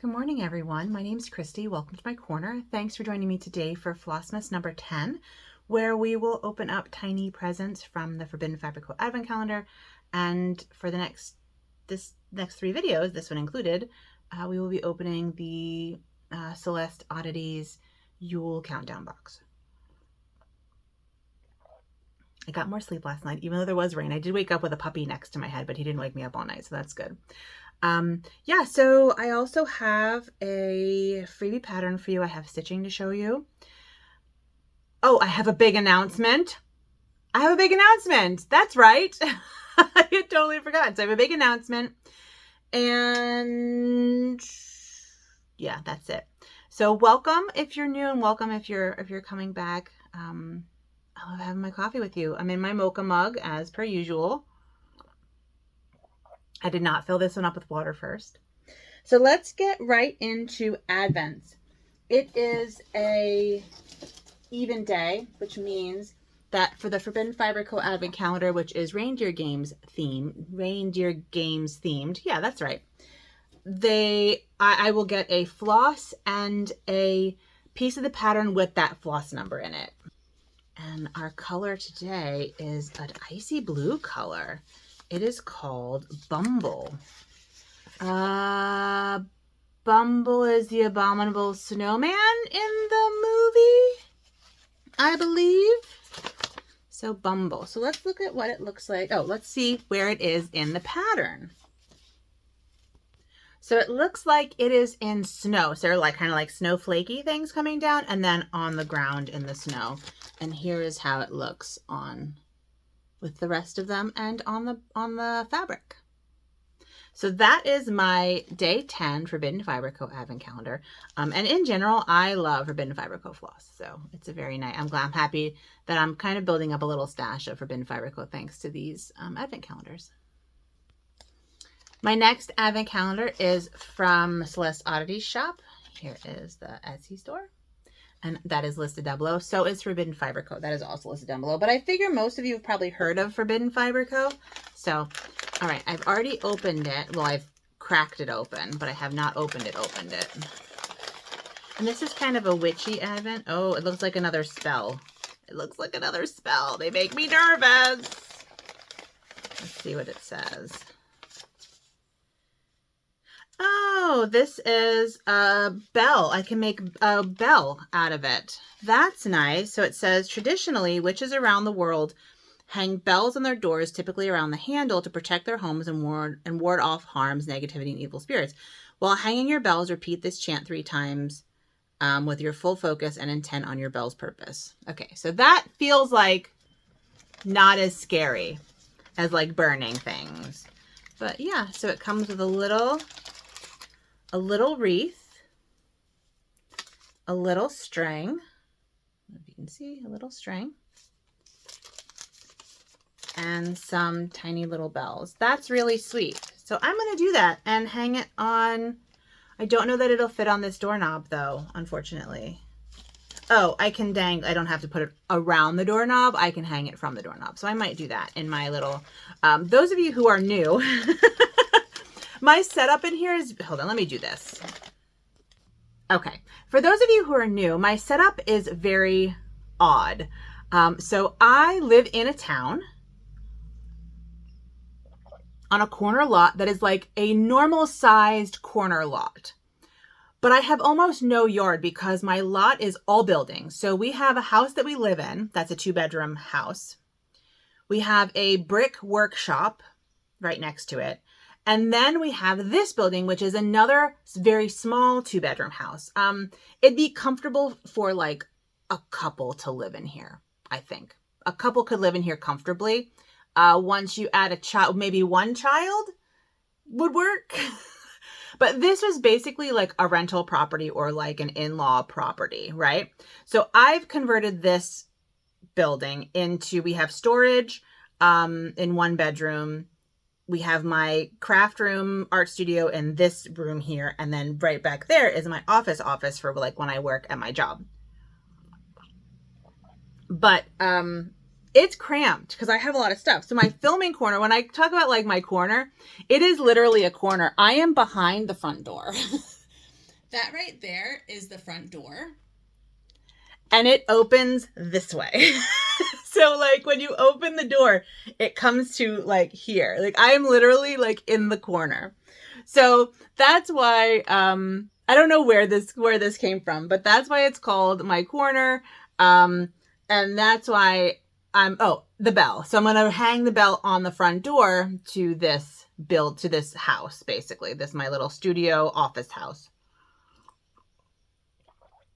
Good morning, everyone. My name is Christy. Welcome to my corner. Thanks for joining me today for Flossmas number 10, where we will open up tiny presents from the Forbidden Fabric Advent calendar. And for the next three videos, this one included, we will be opening the Celeste Oddities Yule countdown box. I got more sleep last night, even though there was rain. I did wake up with a puppy next to my head, but he didn't wake me up all night, so that's good. Yeah, so I also have a freebie pattern for you. I have stitching to show you. Oh, I have a big announcement. That's right. I had totally forgotten. So I have a big announcement. And yeah, that's it. So welcome if you're new and welcome if you're coming back. I love having my coffee with you. I'm in my mocha mug as per usual. I did not fill this one up with water first. So let's get right into Advent. It is a even day, which means that for the Forbidden Fabric Co. Advent calendar, which is reindeer games themed. Yeah, that's right. I will get a floss and a piece of the pattern with that floss number in it. And our color today is an icy blue color. It is called Bumble. Bumble is the abominable snowman in the movie, I believe. So Bumble. So let's look at what it looks like. Oh, let's see where it is in the pattern. So it looks like it is in snow. So they're like kind of like snowflakey things coming down and then on the ground in the snow. And here is how it looks on with the rest of them and on the fabric. So that is my day 10 Forbidden Fabric Co. Advent calendar. And in general, I love Forbidden Fabric Co. floss. So it's a very nice, I'm happy that I'm kind of building up a little stash of Forbidden Fabric Co. thanks to these Advent calendars. My next Advent calendar is from CelestOdditiesShoppe. Here is the Etsy store. And that is listed down below. So is Forbidden Fabric Co. That is also listed down below. But I figure most of you have probably heard of Forbidden Fabric Co. So, all right, I've already opened it. Well, I've cracked it open, but I have not opened it. And this is kind of a witchy Advent. Oh, it looks like another spell. They make me nervous. Let's see what it says. Oh, this is a bell. I can make a bell out of it. That's nice. So it says, traditionally, witches around the world hang bells on their doors, typically around the handle, to protect their homes and ward off harms, negativity, and evil spirits. While hanging your bells, repeat this chant 3 times with your full focus and intent on your bell's purpose. Okay, so that feels like not as scary as like burning things. But yeah, so it comes with a little wreath, a little string, if you can see, a little string, and some tiny little bells. That's really sweet. So I'm going to do that and hang it on. I don't know that it'll fit on this doorknob though, unfortunately. Oh, I can I don't have to put it around the doorknob. I can hang it from the doorknob. So I might do that in my little, those of you who are new, my setup in here is, hold on, let me do this. Okay, for those of you who are new, my setup is very odd. So I live in a town on a corner lot that is like a normal sized corner lot. But I have almost no yard because my lot is all buildings. So we have a house that we live in. That's a 2-bedroom house. We have a brick workshop right next to it. And then we have this building, which is another very small 2-bedroom house. It'd be comfortable for like a couple to live in here, I think. A couple could live in here comfortably. Once you add a child, maybe one child would work. But this was basically like a rental property or like an in-law property, right? So I've converted this building into, we have storage in 1 bedroom. We have my craft room, art studio in this room here. And then right back there is my office for like when I work at my job. But it's cramped because I have a lot of stuff. So my filming corner, when I talk about like my corner, it is literally a corner. I am behind the front door. That right there is the front door. And it opens this way. So like when you open the door, it comes to like here. Like I am literally like in the corner. So that's why I don't know where this came from, but that's why it's called my corner. And that's why the bell. So I'm going to hang the bell on the front door to this house, basically. This my little studio office house.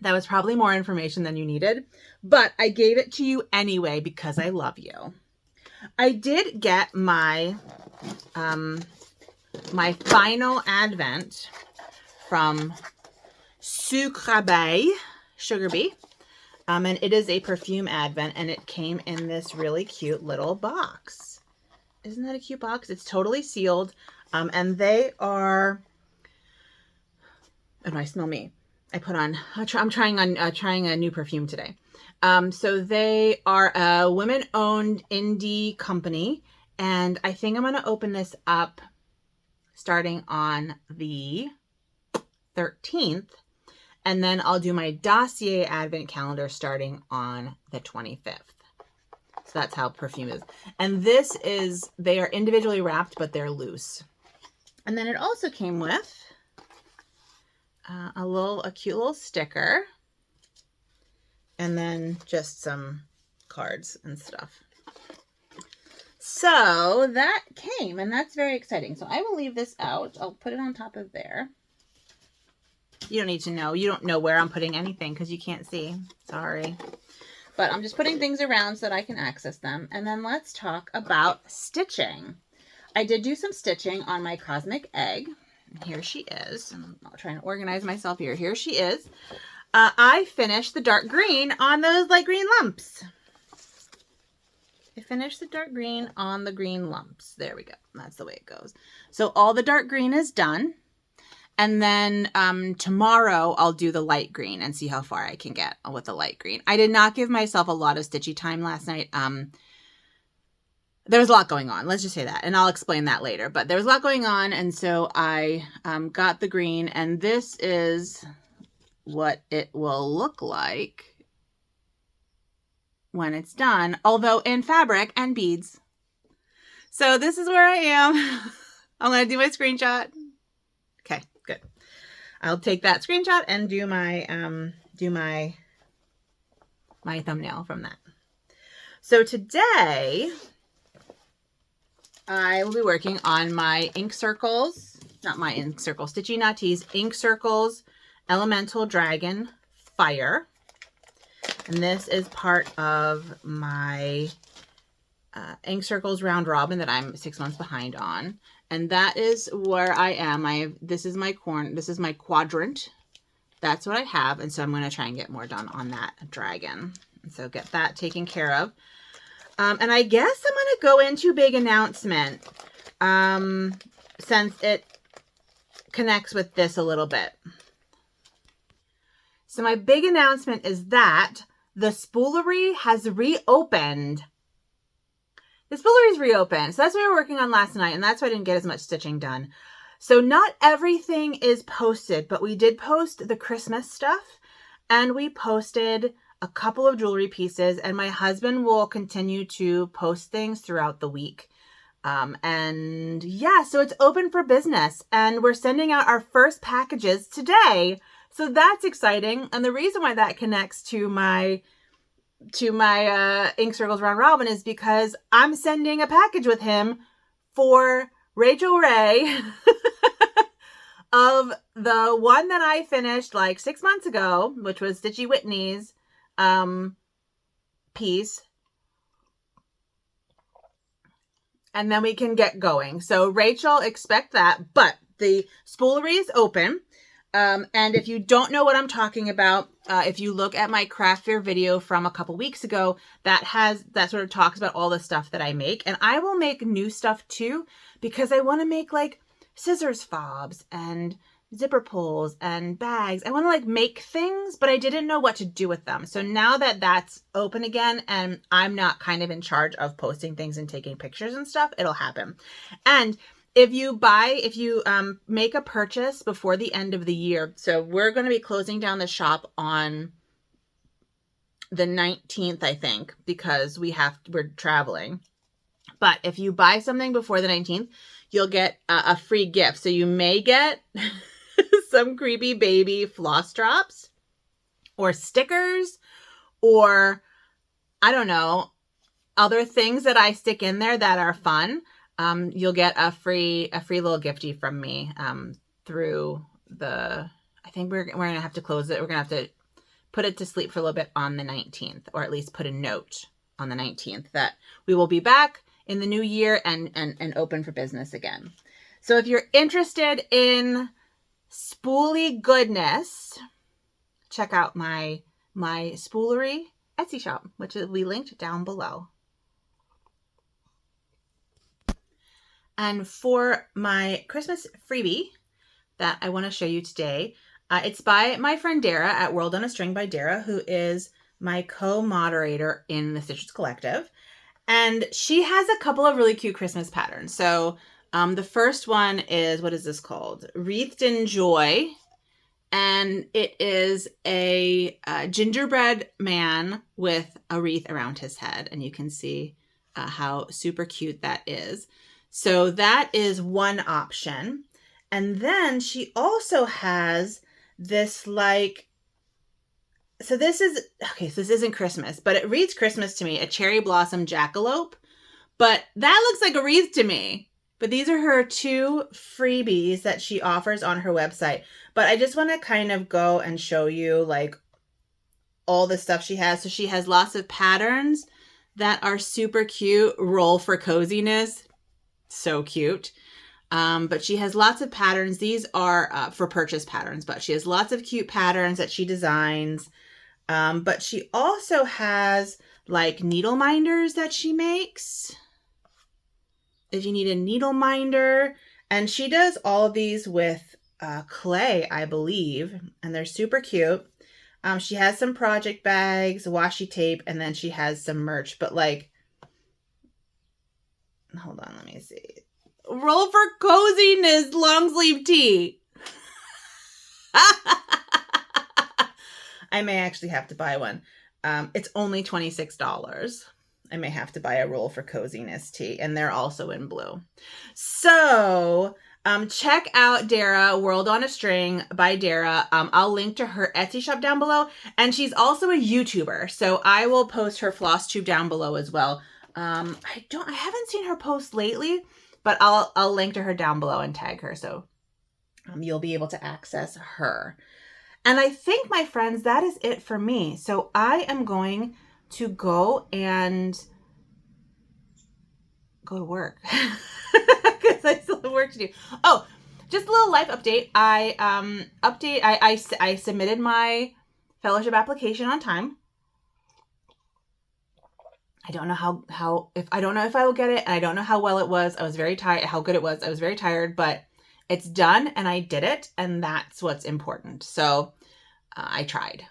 That was probably more information than you needed, but I gave it to you anyway because I love you. I did get my my final Advent from Sugar Bee. And it is a perfume Advent, and it came in this really cute little box. Isn't that a cute box? It's totally sealed. And they are, and I smell me. I'm trying a new perfume today. So they are a women-owned indie company, and I think I'm going to open this up starting on the 13th, and then I'll do my dossier Advent calendar starting on the 25th. So that's how perfume is. And they are individually wrapped, but they're loose. And then it also came with a cute little sticker, and then just some cards and stuff. So that came, and that's very exciting. So I will leave this out. I'll put it on top of there. You don't need to know. You don't know where I'm putting anything because you can't see. Sorry. But I'm just putting things around so that I can access them. And then let's talk about stitching. I did do some stitching on my Cosmic Egg. Here she is. I'm trying to organize myself here. Here she is. I finished the dark green on those light green lumps. I finished the dark green on the green lumps. There we go. That's the way it goes. So all the dark green is done. And then tomorrow I'll do the light green and see how far I can get with the light green. I did not give myself a lot of stitchy time last night. There was a lot going on. Let's just say that. And I'll explain that later. But there was a lot going on. And so I got the green. And this is what it will look like when it's done. Although in fabric and beads. So this is where I am. I'm going to do my screenshot. Okay, good. I'll take that screenshot and do my thumbnail from that. So today I will be working on my ink circles, not my ink circles, Stitchy Naughties ink circles, Elemental Dragon Fire. And this is part of my ink circles round robin that I'm 6 months behind on. And that is where I am. This is my quadrant. That's what I have. And so I'm going to try and get more done on that dragon. And so get that taken care of. And I guess I'm going to go into big announcement since it connects with this a little bit. So my big announcement is that the spoolery has reopened. The spoolery is reopened. So that's what we were working on last night, and that's why I didn't get as much stitching done. So not everything is posted, but we did post the Christmas stuff, and we posted a couple of jewelry pieces, and my husband will continue to post things throughout the week. And yeah, so it's open for business, and we're sending out our first packages today. So that's exciting. And the reason why that connects to my ink circles round robin is because I'm sending a package with him for Rachel Ray of the one that I finished like 6 months ago, which was Stitchy Whitney's piece. And then we can get going. So Rachel, expect that. But the spoolery is open. And if you don't know what I'm talking about, if you look at my craft fair video from a couple weeks ago, that sort of talks about all the stuff that I make. And I will make new stuff too, because I want to make like scissors fobs and zipper pulls and bags. I want to like make things, but I didn't know what to do with them. So now that that's open again and I'm not kind of in charge of posting things and taking pictures and stuff, it'll happen. And if you make a purchase before the end of the year, so we're going to be closing down the shop on the 19th, I think, because we're traveling. But if you buy something before the 19th, you'll get a free gift. So you may get some creepy baby floss drops or stickers or, I don't know, other things that I stick in there that are fun. You'll get a free little gifty from me through the, I think we're going to have to close it. We're going to have to put it to sleep for a little bit on the 19th, or at least put a note on the 19th that we will be back in the new year and open for business again. So if you're interested in spoolie goodness, check out my spoolery Etsy shop, which will be linked down below. And for my Christmas freebie that I want to show you today, it's by my friend Dara at World on a String by Dara, who is my co-moderator in the Stitches Collective. And she has a couple of really cute Christmas patterns. So the first one is, what is this called? Wreathed in Joy. And it is a gingerbread man with a wreath around his head. And you can see how super cute that is. So that is one option. And then she also has this like, so this isn't Christmas, but it reads Christmas to me, a cherry blossom jackalope. But that looks like a wreath to me. But these are her two freebies that she offers on her website. But I just want to kind of go and show you like all the stuff she has. So she has lots of patterns that are super cute. Roll for coziness. So cute. But she has lots of patterns. These are for purchase patterns, but she has lots of cute patterns that she designs. But she also has like needle minders that she makes. If you need a needle minder, and she does all of these with clay, I believe, and they're super cute. She has some project bags, washi tape, and then she has some merch, but like, hold on, let me see. Roll for coziness long sleeve tee. I may actually have to buy one. It's only $26. I may have to buy a roll for coziness tee, and they're also in blue. So check out Dara, World on a String by Dara. I'll link to her Etsy shop down below, and she's also a YouTuber, so I will post her floss tube down below as well. I haven't seen her post lately, but I'll link to her down below and tag her, so you'll be able to access her. And I think, my friends, that is it for me. So I am going to go and go to work because I still have work to do. Oh, just a little life update. I submitted my fellowship application on time. I don't know I don't know if I will get it, and I don't know how well it was. I was very tired, how good it was. I was very tired, but it's done and I did it, and that's what's important. So I tried.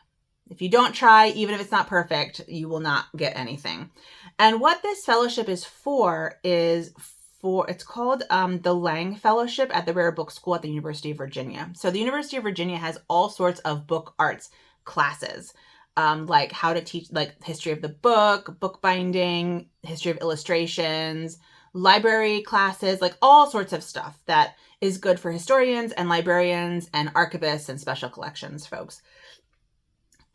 If you don't try, even if it's not perfect, you will not get anything. And what this fellowship is for it's called the Lang Fellowship at the Rare Book School at the University of Virginia. So the University of Virginia has all sorts of book arts classes. Like how to teach like history of the book, bookbinding, history of illustrations, library classes, like all sorts of stuff that is good for historians and librarians and archivists and special collections folks.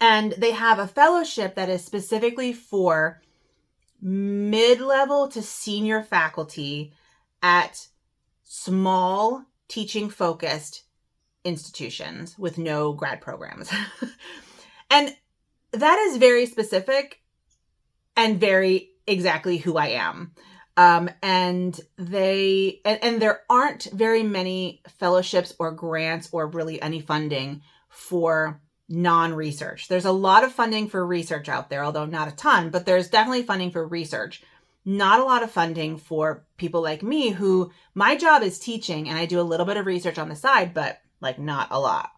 And they have a fellowship that is specifically for mid-level to senior faculty at small teaching focused institutions with no grad programs. And that is very specific and very exactly who I am. And there aren't very many fellowships or grants or really any funding for non-research. There's a lot of funding for research out there, although not a ton, but there's definitely funding for research. Not a lot of funding for people like me who my job is teaching and I do a little bit of research on the side, but like not a lot.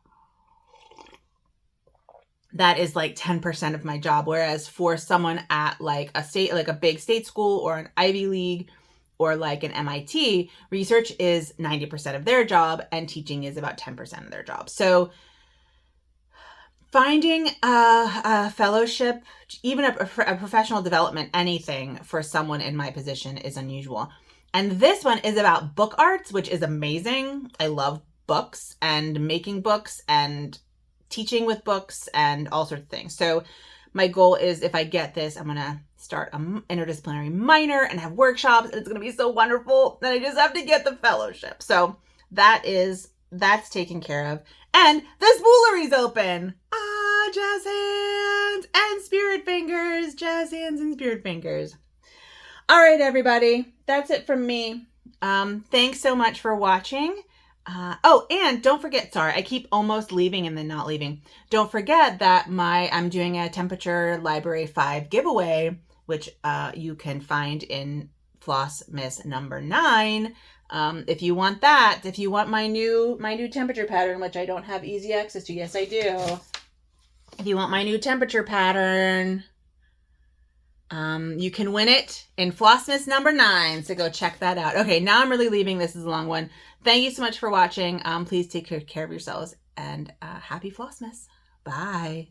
That is like 10% of my job. Whereas for someone at like a big state school or an Ivy League or like an MIT, research is 90% of their job and teaching is about 10% of their job. So finding a fellowship, even a professional development, anything for someone in my position is unusual. And this one is about book arts, which is amazing. I love books and making books and teaching with books and all sorts of things. So my goal is, if I get this, I'm going to start an interdisciplinary minor and have workshops, and it's going to be so wonderful. Then I just have to get the fellowship. So that's taken care of. And the spoolery's open. Jazz hands and spirit fingers. Jazz hands and spirit fingers. All right, everybody. That's it from me. Thanks so much for watching. Oh, and don't forget, sorry, I keep almost leaving and then not leaving. Don't forget that I'm doing a Temperature Library 5 giveaway, which you can find in Flossmas number 9. If you want that, if you want my new temperature pattern, which I don't have easy access to. Yes, I do. If you want my new temperature pattern, you can win it in Flossmas number 9. So go check that out. Okay, now I'm really leaving. This is a long one. Thank you so much for watching. Please take care of yourselves, and happy Flossmas. Bye.